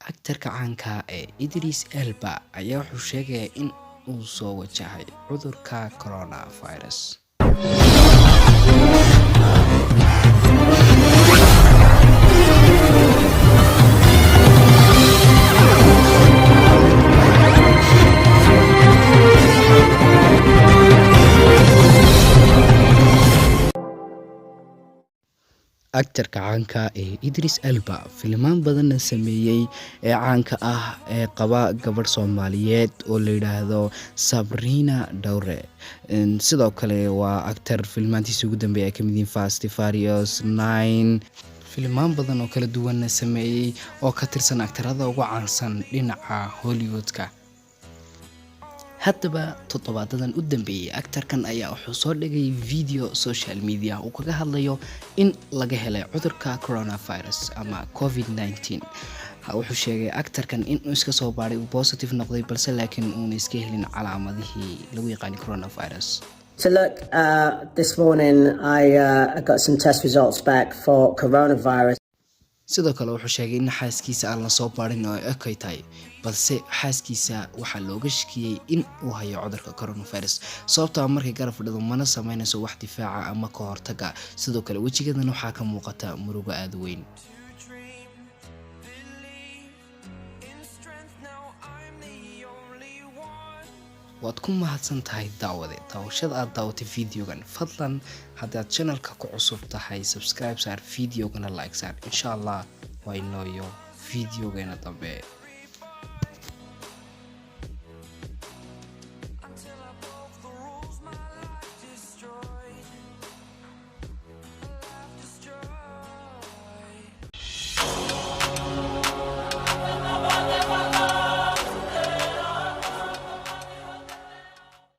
Actorka caanka Idris Elba ayaa wuxuu sheegay in uu soo wajahay cudurka coronavirus. Actorka caanka Idris Elba filmaan badan sameeyay caanka qaba gabar Soomaaliyeed oo la yiraahdo Sabrina Dawre. Sidoo kale waa actor filmaantiisa ugu dambeeyay ka mid yihiin Fast and Furious 9 filmaan badan oo kala duwan sameeyay oo ka tirsan actorada ugu caansan dhinaca Hollywoodka. haddaba toddobaadadan u dambeeyay actorkan ayaa wuxuu soo dhigay video social media uu kaga hadlayo in laga helay cudurka coronavirus ama COVID-19. wuxuu sheegay actorkan in uu iska soo baaray uu positive noqday balse laakiin uu iska helin calaamadihii lagu yaqaan coronavirus. So look, this morning I got some test results back for coronavirus. sidoo kale wuxuu sheegay in xaaskiisa aan la soo baarin oo ay tahay balse xaaskiisa waxa looga shakiyay in uu hayo cudurka coronavirus sababtoo markay garab fadhido mana sameynayso wax difaaca ama ka hortaga. sidoo kale wajigeedana waxaa ka muuqata murugo aad weyn. waad ku mahadsan tahay daawashada aad daawatay videogan. fadlan haddaad channelka ku cusub tahay subscribe saar videogana like saar. insha Allah waa inoo videogeena dambe.